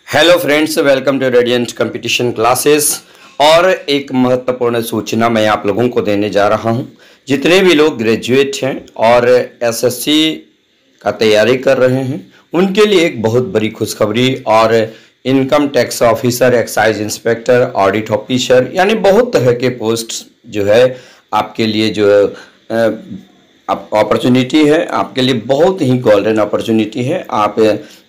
Hello friends, welcome to radiant competition classes. और एक महत्वपूर्ण सूचना मैं आप लोगों को देने जा रहा हूं। जितने भी लोग ग्रेजुएट हैं और एसएससी का तैयारी कर रहे हैं उनके लिए एक बहुत बड़ी खुशखबरी। और income tax officer, excise inspector, audit officer यानी बहुत तरह के पोस्ट जो है आपके लिए जो अपॉर्चुनिटी है, आपके लिए बहुत ही गोल्डन अपॉर्चुनिटी है। आप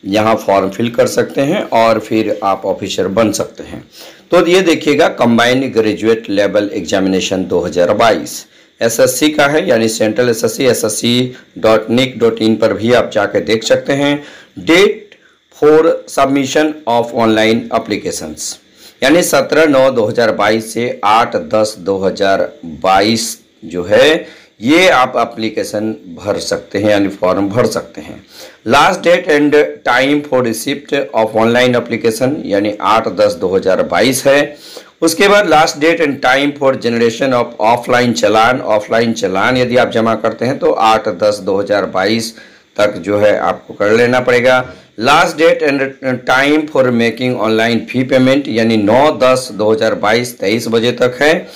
यहाँ फॉर्म फिल कर सकते हैं और फिर आप ऑफिसर बन सकते हैं। तो ये देखिएगा, combined graduate level examination 2022 SSC का है, यानी सेंट्रल ssc.nic.in पर भी आप जाकर देख सकते हैं। Date for submission of online applications यानी 17/9/2022 से 8/10/2022 जो है ये आप एप्लीकेशन भर सकते हैं, यानी फॉर्म भर सकते हैं। Last date and time for receipt of online application यानी 8/10/2022 है। उसके बाद last date and time for generation of offline challan. Offline challan यदि आप जमा करते हैं तो 8/10/2022 तक जो है आपको कर लेना पड़ेगा। Last date and time for making online fee payment यानी 9/10/2022 23 बजे तक है।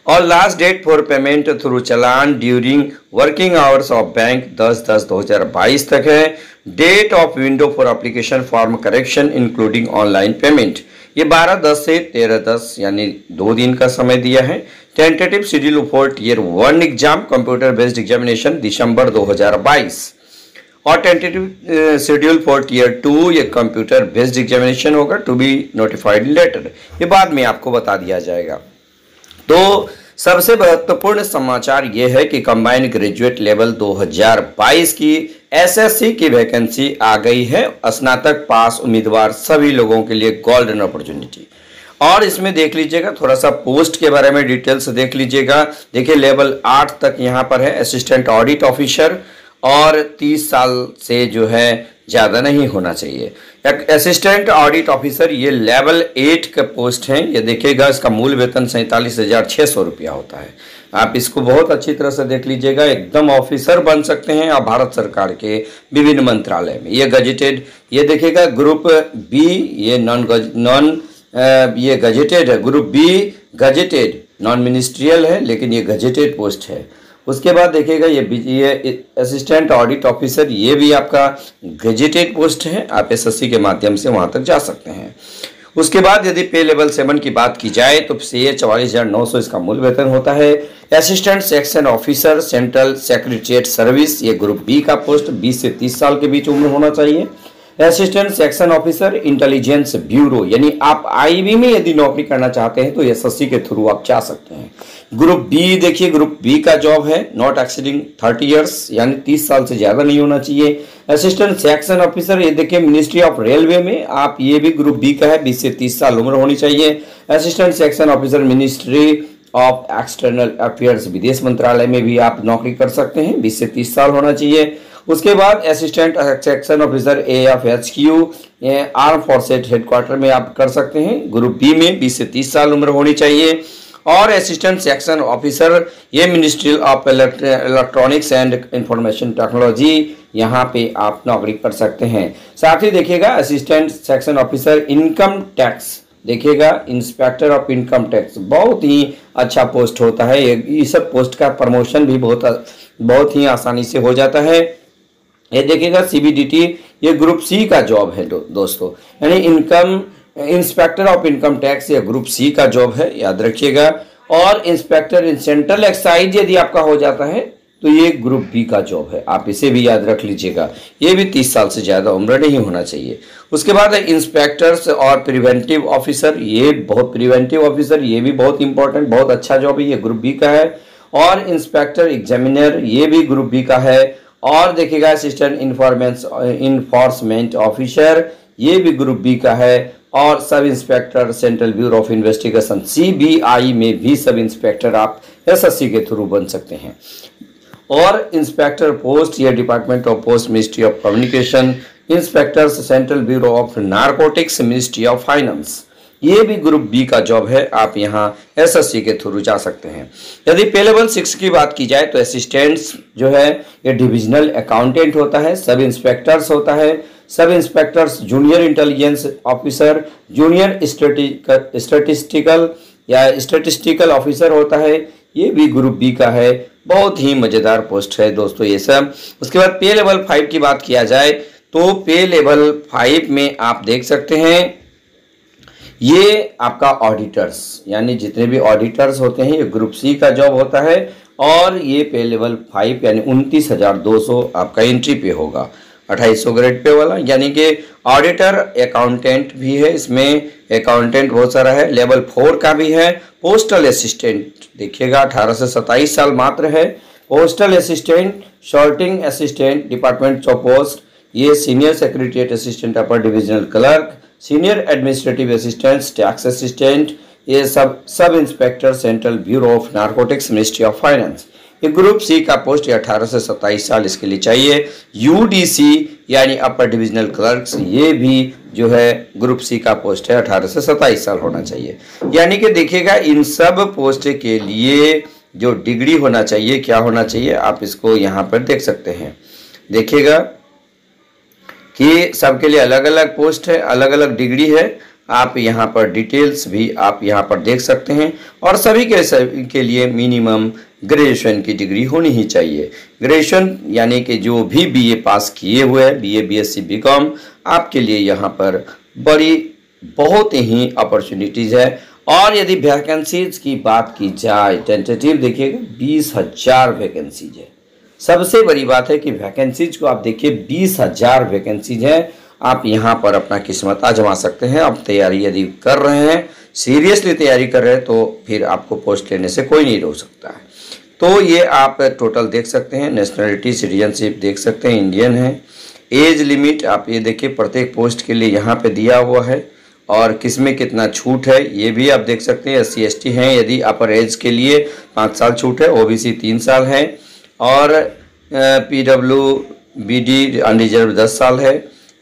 और last date for payment through challan during working hours of bank 10/10/2022 तक है। Date of window for application form correction including online payment ये 12/10 से 13/10 यानी 2 दिन का समय दिया है। Tentative schedule for tier 1 exam computer based examination दिसंबर 2022 और टेंटेटिव शेड्यूल फॉर टियर 2 ये कंप्यूटर बेस्ड एग्जामिनेशन होगा, टू बी नोटिफाइड लेटर, ये बाद में आपको बता दिया जाएगा। तो सबसे महत्वपूर्ण समाचार ये है कि कंबाइंड ग्रेजुएट लेवल 2022 की एसएससी की वैकेंसी आ गई है। स्नातक पास उम्मीदवार सभी लोगों के लिए गोल्डन अपॉर्चुनिटी। और इसमें देख लीजिएगा, थोड़ा सा पोस्ट के बारे में डिटेल्स देख लीजिएगा। देखिए, लेवल 8 तक यहाँ पर है असिस्टेंट ऑडिट ऑफिसर और 30 साल से जो है ज़्यादा नहीं होना चाहिए। असिस्टेंट ऑडिट ऑफिसर ये लेवल 8 का पोस्ट है। ये देखिएगा, इसका मूल वेतन 47,600 रुपया होता है। आप इसको बहुत अच्छी तरह से देख लीजिएगा, एकदम ऑफिसर बन सकते हैं आप भारत सरकार के विभिन्न मंत्रालय में। ये गजेटेड, ये देखिएगा ग्रुप बी, ये ये गजेटेड है। Group B gazetted, non ministerial है लेकिन ये गजेटेड पोस्ट है। उसके बाद देखिएगा, ये असिस्टेंट ऑडिट ऑफिसर ये भी आपका गजेटेड पोस्ट है। आप एसएससी के माध्यम से वहां तक जा सकते हैं। उसके बाद यदि पे लेवल 7 की बात की जाए तो CA 44,900 इसका मूल वेतन होता है। Assistant section officer central secretariat service ये ग्रुप बी का पोस्ट, 20 से 30 साल के बीच उम्र होना चाहिए। Assistant section officer intelligence bureau यानी आप आईबी में यदि नौकरी करना चाहते हैं तो एसएससी के थ्रू आप जा सकते हैं। ग्रुप बी देखिए, ग्रुप बी का जॉब है नॉट एक्सीडिंग 30 इयर्स यानी 30 साल से ज़्यादा नहीं होना चाहिए। असिस्टेंट सेक्शन ऑफिसर ये देखिए मिनिस्ट्री ऑफ रेलवे में, आप ये भी ग्रुप बी का है, 20 से 30 साल उम्र होनी चाहिए। Assistant section officer ministry of external affairs विदेश मंत्रालय में भी आप नौकरी कर सकते हैं, 20 से 30 साल होना चाहिए। उसके बाद assistant section officer AFHQ arm forces headquarter में आप कर सकते हैं, ग्रुप बी में 20 से 30 साल उम्र होनी चाहिए। और असिस्टेंट सेक्शन ऑफिसर ये ministry of electronics and information technology, यहाँ पे आप नौकरी कर सकते हैं। साथ ही देखिएगा, assistant section officer income tax देखिएगा, इंस्पेक्टर ऑफ इनकम टैक्स बहुत ही अच्छा पोस्ट होता है। ये सब पोस्ट का प्रमोशन भी बहुत ही आसानी से हो जाता है। ये देखिएगा CBDT ये ग्रुप सी का जॉब है दोस्तों, यानी income inspector of income tax ये ग्रुप सी का जॉब है, याद रखिएगा। और इंस्पेक्टर इन सेंट्रल एक्साइज यदि आपका हो जाता है तो ये ग्रुप बी का जॉब है, आप इसे भी याद रख लीजिएगा। ये भी 30 साल से ज़्यादा उम्र नहीं होना चाहिए। उसके बाद इंस्पेक्टर्स और प्रिवेंटिव ऑफिसर ये प्रिवेंटिव ऑफिसर ये भी बहुत इंपॉर्टेंट, बहुत अच्छा जॉब है, ये ग्रुप बी का है। और इंस्पेक्टर एग्जामिनर ये भी ग्रुप बी का है। और देखिएगा, असिस्टेंट इन्फोर्समेंट ऑफिसर ये भी ग्रुप बी का है। और सब inspector central bureau of investigation CBI में भी सब इंस्पेक्टर आप एसएससी के थ्रू बन सकते हैं। और इंस्पेक्टर पोस्ट ये department of post ministry of communication, inspectors central bureau of narcotics ministry of finance ये भी ग्रुप बी का जॉब है, आप यहाँ एसएससी के थ्रू जा सकते हैं। यदि पे लेवल 6 की बात की जाए तो असिस्टेंट्स जो है ये डिविजनल अकाउंटेंट होता है, सब इंस्पेक्टर्स होता है, सब inspectors, junior intelligence officer, junior statistical या स्टैटिस्टिकल ऑफिसर होता है, ये भी ग्रुप बी का है। बहुत ही मज़ेदार पोस्ट है दोस्तों ये सब। उसके बाद पे लेवल 5 की बात किया जाए तो पे लेवल 5 में आप देख सकते हैं ये आपका ऑडिटर्स, यानी जितने भी ऑडिटर्स होते हैं ये ग्रुप सी का जॉब होता है। और ये पे लेवल 5 यानी 29,200 आपका एंट्री पे होगा, 2800 ग्रेड पे वाला, यानी कि ऑडिटर अकाउंटेंट भी है इसमें, अकाउंटेंट बहुत सारा है। लेवल 4 का भी है। पोस्टल असिस्टेंट देखिएगा 18 से 27 साल मात्र है। Postal assistant, sorting assistant, department of post, ये senior secretariat assistant, upper divisional clerk, senior administrative assistant, tax assistant, ये sub inspector, central bureau of narcotics, ministry of finance. ये ग्रुप सी का post 18 से 27 साल इसके लिए चाहिए। यूडीसी यानी अपर डिविजनल क्लर्क्स, ये भी जो है ग्रुप सी का पोस्ट है, 18 से 27 साल होना चाहिए। यानी कि देखिएगा इन सब पोस्ट के लिए जो डिग्री होना चाहिए, क्या होना चाहिए, आप इसको यहाँ पर देख सकते हैं। देखिएगा कि सबके लिए अलग अलग पोस्ट है, अलग अलग डिग्री है। आप यहाँ पर डिटेल्स भी आप यहाँ पर देख सकते हैं। और सभी के लिए मिनिमम ग्रेजुएशन की डिग्री होनी ही चाहिए। ग्रेजुएशन यानी कि जो भी बीए पास किए हुए हैं, बीए, बीएससी, बीकॉम, आपके लिए यहाँ पर बहुत ही अपॉर्चुनिटीज़ है। और यदि वैकेंसीज की बात की जाए, टेंटेटिव देखिएगा 20,000 वैकेंसीज है। सबसे बड़ी बात है कि वैकेंसीज को आप देखिए 20,000 वैकेंसीज है। आप यहाँ पर अपना किस्मत आजमा सकते हैं। आप तैयारी यदि कर रहे हैं, सीरियसली तैयारी कर रहे हैं, तो फिर आपको पोस्ट लेने से कोई नहीं रोक सकता है। तो ये आप टोटल देख सकते हैं। नेशनलिटी, सिटीजनशिप देख सकते हैं, इंडियन है। एज लिमिट आप ये देखिए प्रत्येक पोस्ट के लिए यहाँ पे दिया हुआ है। और किस में कितना छूट है ये भी आप देख सकते हैं। SC ST हैं यदि अपर एज के लिए 5 साल छूट है, OBC 3 साल है, और PWBD अनरिजर्व 10 साल है।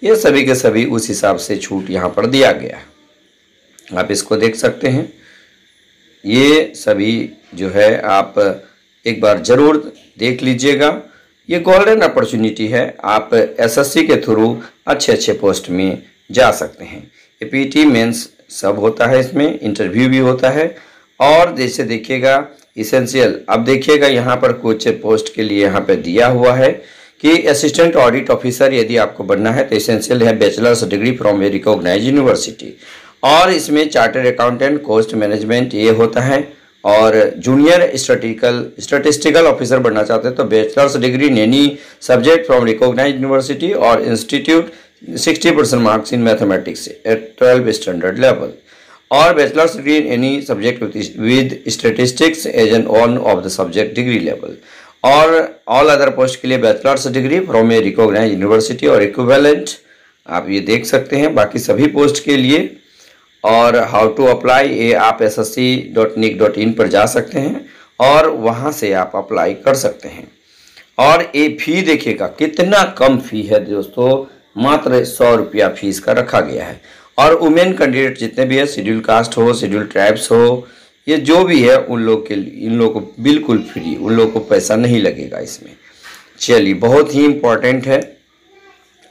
ये सभी के सभी उस हिसाब से छूट यहाँ पर दिया गया है। आप इसको देख सकते हैं। ये सभी जो है आप एक बार ज़रूर देख लीजिएगा। ये गोल्डन अपॉर्चुनिटी है। आप SSC के थ्रू अच्छे पोस्ट में जा सकते हैं। APT मेंस सब होता है, इसमें इंटरव्यू भी होता है। और जैसे देखिएगा इसेंशियल, अब देखिएगा यहाँ पर कुछ पोस्ट के लिए यहाँ पे दिया हुआ है कि असिस्टेंट ऑडिट ऑफिसर यदि आपको बनना है तो इसेंशियल है bachelors degree from a recognise university. और इसमें चार्टर्ड अकाउंटेंट, कॉस्ट मैनेजमेंट ये होता है। और जूनियर स्टैटिस्टिकल ऑफिसर बनना चाहते हैं तो bachelors degree in any subject from recognise university और institute, 60% marks in mathematics at 12 standard level, और bachelors degree in any subject with statistics as an one of the subject degree level. और all other post के लिए bachelors degree from a recognise university और equivalent, आप ये देख सकते हैं बाकी सभी पोस्ट के लिए। और हाउ टू अप्लाई, ये आप ssc.nic.in पर जा सकते हैं और वहाँ से आप अप्लाई कर सकते हैं। और ये फ़ी देखिएगा कितना कम फ़ी है दोस्तों, मात्र 100 रुपया फीस का रखा गया है। और वुमेन कैंडिडेट जितने भी है, शेड्यूल कास्ट हो, शेड्यूल ट्राइब्स हो, ये जो भी है उन लोग के लिए, इन लोगों को बिल्कुल फ्री, उन लोगों को पैसा नहीं लगेगा इसमें। चलिए, बहुत ही इम्पोर्टेंट है।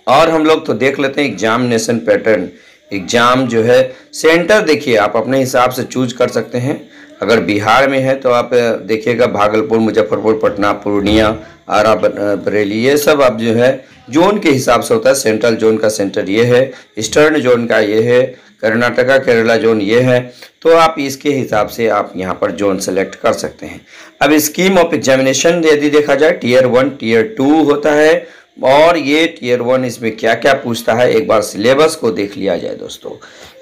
और हम लोग तो देख लेते हैं एग्जामिनेशन पैटर्न। एग्ज़ाम जो है सेंटर देखिए आप अपने हिसाब से चूज कर सकते हैं। अगर बिहार में है तो आप देखिएगा भागलपुर, मुजफ्फरपुर, पटना, पूर्णिया, आरा, बरेली, ये सब आप जो है जोन के हिसाब से होता है। सेंट्रल जोन का सेंटर ये है, ईस्टर्न जोन का ये है, कर्नाटका केरला जोन ये है। तो आप इसके हिसाब से आप यहाँ पर जोन सेलेक्ट कर सकते हैं। अब स्कीम ऑफ एग्जामिनेशन यदि देखा जाए, टीयर 1, टीयर 2 होता है। और ये टीयर 1 इसमें क्या क्या पूछता है, एक बार सिलेबस को देख लिया जाए दोस्तों।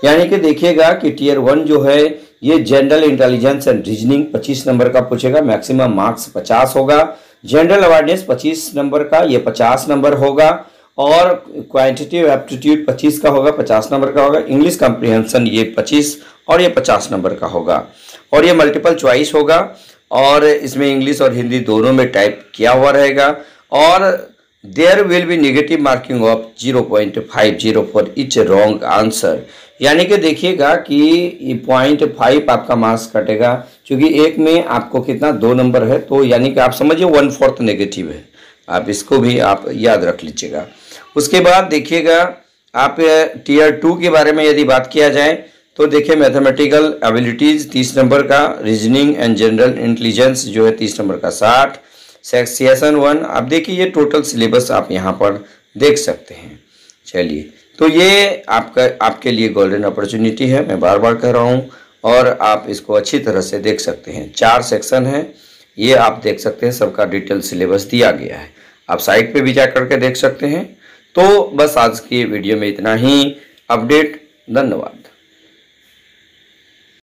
यानी कि देखिएगा कि टीयर 1 जो है ये general intelligence and reasoning 25 number का पूछेगा, मैक्सिमम मार्क्स 50 होगा। जनरल अवेयरनेस 25 नंबर का, ये 50 नंबर होगा। और क्वांटिटेटिव एप्टीट्यूड 25 का होगा, 50 नंबर का होगा। इंग्लिश कॉम्प्रिहेंशन ये 25 और ये 50 नंबर का होगा। और ये मल्टीपल चॉइस होगा और इसमें इंग्लिश और हिंदी दोनों में टाइप किया हुआ रहेगा। और there will be negative marking of 0.50 for each wrong answer. यानी कि देखिएगा कि 0.5 आपका मार्क्स कटेगा, क्योंकि एक में आपको कितना 2 नंबर है, तो यानी कि आप समझिए 1/4 नेगेटिव है। आप इसको भी आप याद रख लीजिएगा। उसके बाद देखिएगा आप टीयर 2 के बारे में यदि बात किया जाए तो देखिए मैथमेटिकल एबिलिटीज़ 30 नंबर का, रीजनिंग एंड जनरल इंटेलिजेंस जो है 30 नंबर का 60, सेक्शन 1। आप देखिए ये टोटल सिलेबस आप यहाँ पर देख सकते हैं। चलिए, तो ये आपके लिए गोल्डन अपॉर्चुनिटी है, मैं बार बार कह रहा हूँ, और आप इसको अच्छी तरह से देख सकते हैं। 4 सेक्शन हैं, ये आप देख सकते हैं, सबका डिटेल सिलेबस दिया गया है, आप साइट पे भी जा करके देख सकते हैं। तो बस आज की वीडियो में इतना ही अपडेट। धन्यवाद।